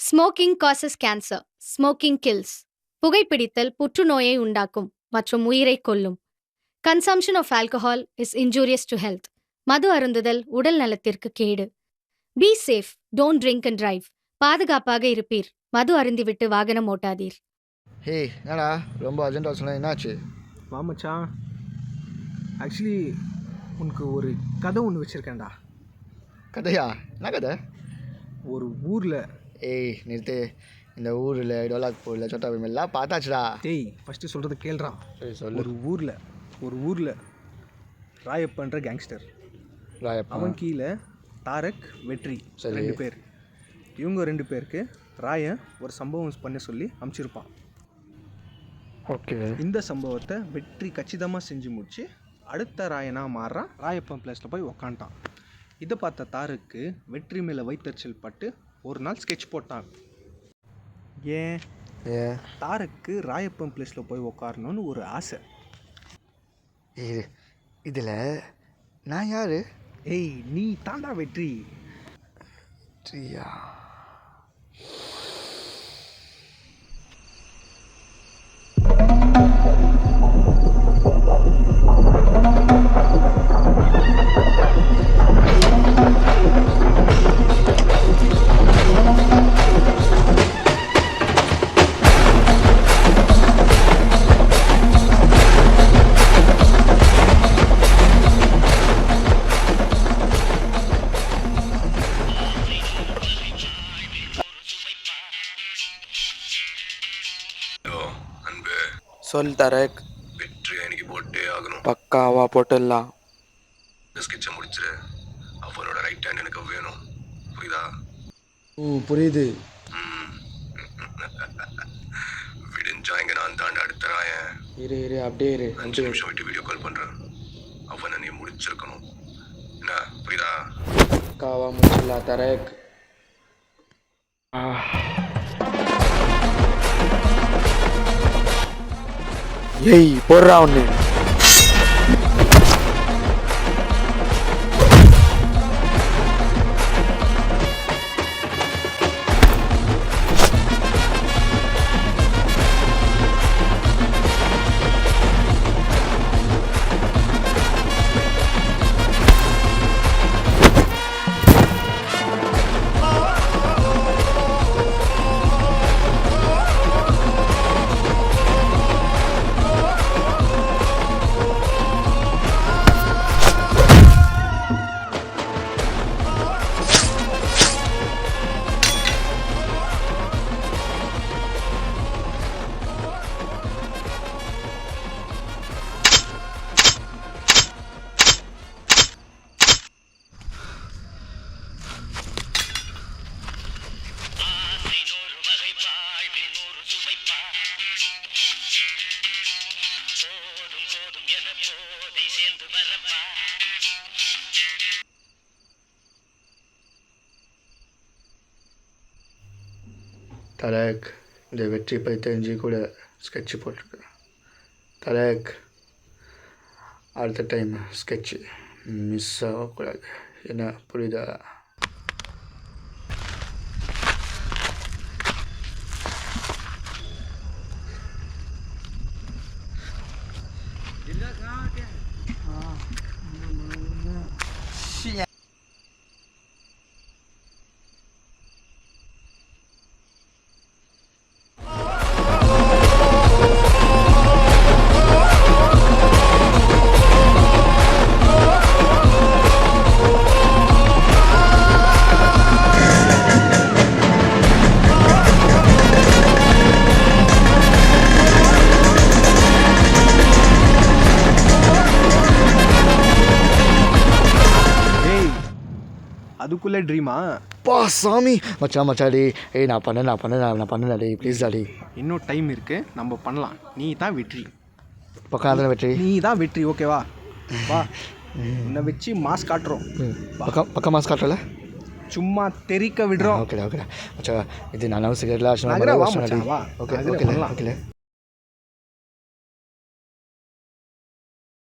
Smoking causes cancer. Smoking kills. புகைப்பிடித்தல் புற்றுநோயை உண்டாக்கும் மற்றும் உயிரைக் கொல்லும். Consumption of alcohol is injurious to health. மது அருந்துதல் உடல் நலத்திற்கு கேடு. Be safe. Don't drink and drive. பாதுகாப்பாக இருப்பீர். மது அருந்திவிட்டு வாகனம் ஓட்டாதீர். ஹே என்னடா ரொம்ப அர்ஜென்ட்டாக சொன்ன, என்னாச்சு? வா மச்சான், ஆக்சுவலி உனக்கு ஒரு கதை ஒன்று வச்சுருக்கேன்டா. கதையா? என்ன கதை? ஒரு ஊரில் நிறுத்து. இந்த ஊரில் டோலாக்பூரில் சொட்டாபீம் எல்லாம் பார்த்தாச்சுடா. ஃபஸ்ட்டு சொல்கிறத கேள்றா. சரி சொல்லு. ஒரு ஊரில் ராயப்பன்ற கேங்ஸ்டர். அவன் கீழே தாரக், வெற்றி, 2 பேர். இவங்க 2 பேருக்கு ராயன் ஒரு சம்பவம் பண்ண சொல்லி அனுப்பிச்சிருப்பான். ஓகே. இந்த சம்பவத்தை வெற்றி கச்சிதமாக செஞ்சு முடிச்சு அடுத்த ராயனாக மாறுறான். ராயப்பன் பிளேஸில் போய் உக்காண்டான். இதை பார்த்த தாருக்கு வெற்றி மேலே வைத்தறிச்சல் பட்டு ஒரு நாள் ஸ்கெட்ச் போட்டான். ஏன் தாருக்கு ராயப்பன் பிளேஸில் போய் உக்காரணும்னு ஒரு ஆசை. இதில் நான் யாரு? நீ தாண்டா வெற்றி. சொல் தரக். வெற்றி அன்னைக்கு போட்டே ஆகணும். பக்காவா போட்டுடலாம். ஸ்கெட்சை முடிச்சிரு. அவனோட ரைட் ஹேண்ட் எனக்கு வேணும். புரியுதா? புரியுது. விடிஞ்சா இங்க நான் தாண்ட அடுத்த ராயன். இரு அப்படியே இரு. 5 நிமிஷம் விட்டு வீடியோ கால் பண்றேன். அவனை நீ முடிச்சிருக்கணும். என்ன புரியுதா? பக்காவா முடிச்சிடலாம் தரக். போடுறா ஒன்று. தலக், இந்த வெற்றி பற்றி தெரிஞ்சு கூட ஸ்கெட்சு போட்டிருக்கேன். தலக், அடுத்த டைம் ஸ்கெட்சு மிஸ் ஆகக்கூடாது. என்ன புரியுதா? அதுக்குள்ளே ட்ரீமா? சாமி மச்சாடி. நான் பண்ணேன் ப்ளீஸ் டாடி. இன்னும் டைம் இருக்கு, நம்ம பண்ணலாம். நீ தான் வெற்றி. பக்கம் வெற்றி. நீ தான் வெற்றி. ஓகேவா? வா, உன்னை வச்சு மாஸ் காட்டுறோம். பக்கம் மாஸ் காட்டல, சும்மா தெரிக்க விடுறோம். ஓகே மச்சா, இது நான் சிகரெட்லாம் ஓகே.